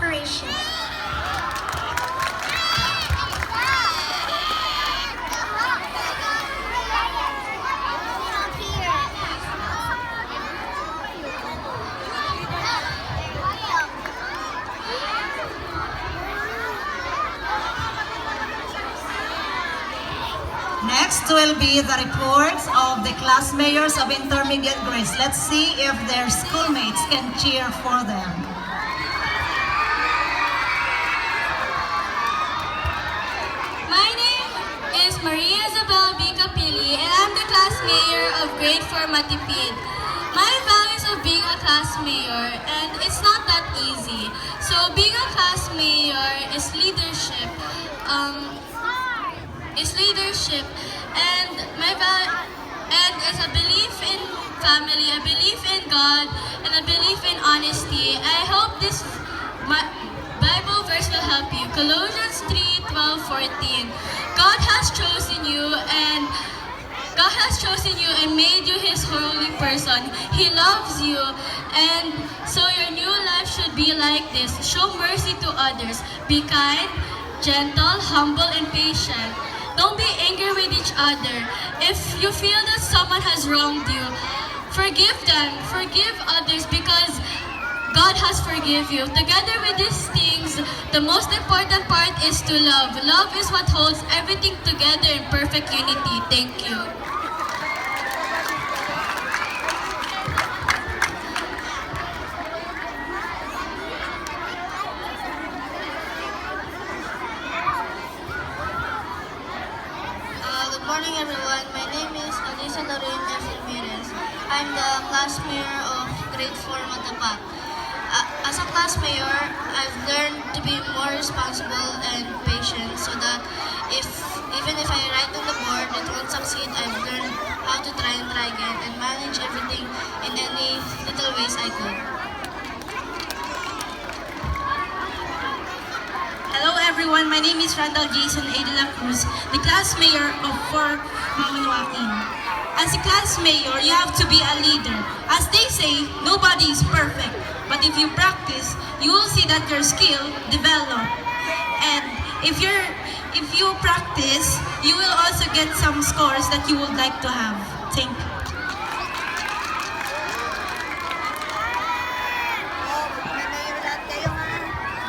operations. Next will be the reports of the class mayors of intermediate grades. Let's see if their schoolmates can cheer for them. My name is Maria Isabel B. Capili, and I'm the class mayor of grade 4 Matipid. My values of being a class mayor, and it's not that easy. So being a class mayor is leadership. And and it's a belief in family, a belief in God, and a belief in honesty. I hope this Bible verse will help you. Colossians 3:12-14. God has chosen you and made you His holy person. He loves you, and so your new life should be like this. Show mercy to others. Be kind, gentle, humble, and patient. Don't be angry with each other. If you feel that someone has wronged you, forgive them. Forgive others because God has forgiven you. Together with these things, the most important part is to love. Love is what holds everything together in perfect unity. Thank you. Good morning, everyone. My name is Alisa Lorraine F. Ramirez. I'm the class mayor of grade 4 Matapat. As a class mayor, I've learned to be more responsible and patient so that even if I write on the board it won't succeed, I've learned how to try again and manage everything in any little ways I could. Hello everyone, my name is Randall Jason A. De La Cruz, the class mayor of 4 Maunawaki. As a class mayor, you have to be a leader. As they say, nobody is perfect. But if you practice, you will see that your skill develop. And if you practice, you will also get some scores that you would like to have. Thank you.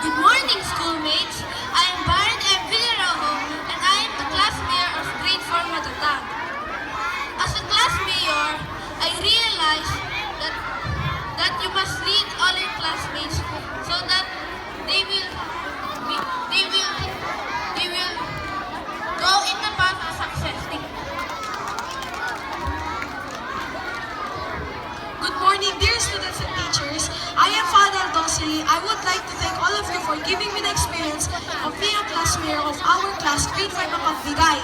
Good morning, schoolmates. I am Baron M. Villarojo, and I am the class mayor of grade 4 Matatag. As a class mayor, I realized that you must lead all your classmates so that they will go in the path of success. Good morning, dear students and teachers. I am Father Dosri. I would like to thank all of you for giving me the experience of being a class mayor of our class, grade 5 Mapagbigay.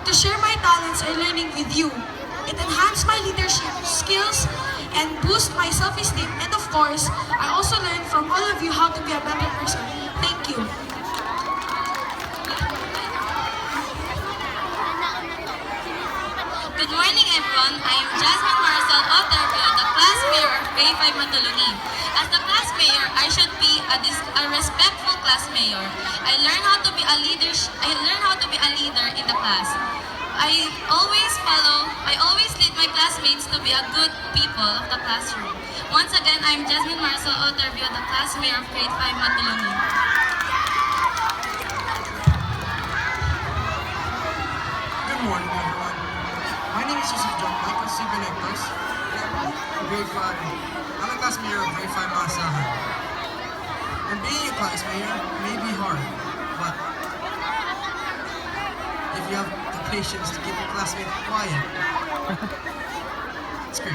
To share my talents and learning with you. It enhanced my leadership skills and boost my self-esteem, and of course, I also learned from all of you how to be a better person. Thank you. Good morning, everyone. I am Jasmine Marcel Oterbio, the class mayor of grade 5 Matuluni. As the class mayor, I should be a respectful class mayor. I learn how to be a leader in the class. I always lead my classmates to be a good people of the classroom. Once again, I'm Jasmine Marcel Oterbio, the class mayor of grade 5 Matuluni. Good morning, everyone. My name is Joseph John Michael C. Benectos, grade 5. I'm a class mayor of grade 5 Maasahan. And being a class mayor may be hard, but if you have the patience to keep your classmate quiet, it's great.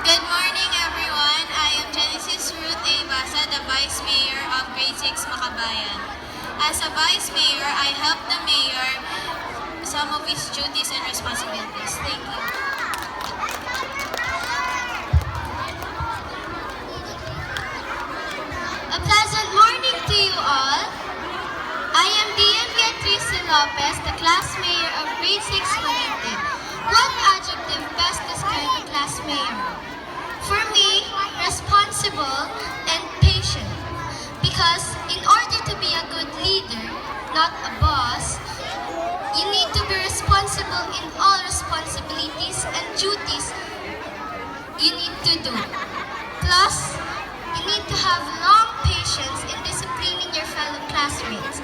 Good morning, everyone. I am Genesis Ruth A. Basa, the Vice Mayor of Grade 6 Makabayan. As a Vice Mayor, I help the Mayor some of his duties and responsibilities. Thank you. A pleasant morning to you all. I am Dian Beatriz Lopez, the class mayor of grade 6 Manente. What adjective mayor? For me, responsible and patient. Because in order to be a good leader, not a boss, you need to be responsible in all responsibilities and duties you need to do. Plus, you need to have long patience in disciplining your fellow classmates.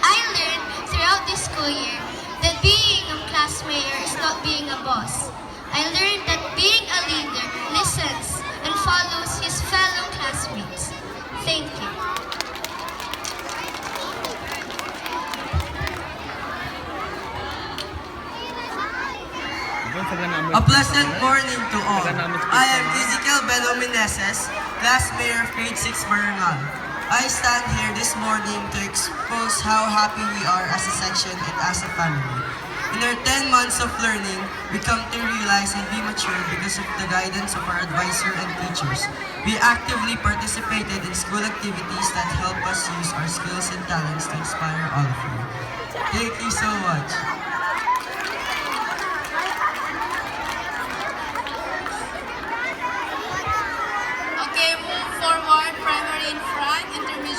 I learned throughout this school year that being a class mayor is not being a boss. I learned that being a leader listens and follows his fellow classmates. Thank you. A pleasant morning to all. I am Ezekiel Belo Meneses, class mayor of grade 6 Marangal. I stand here this morning to expose how happy we are as a section and as a family. In our 10 months of learning, we come to realize and be mature because of the guidance of our advisor and teachers. We actively participated in school activities that help us use our skills and talents to inspire all of you. Thank you so much.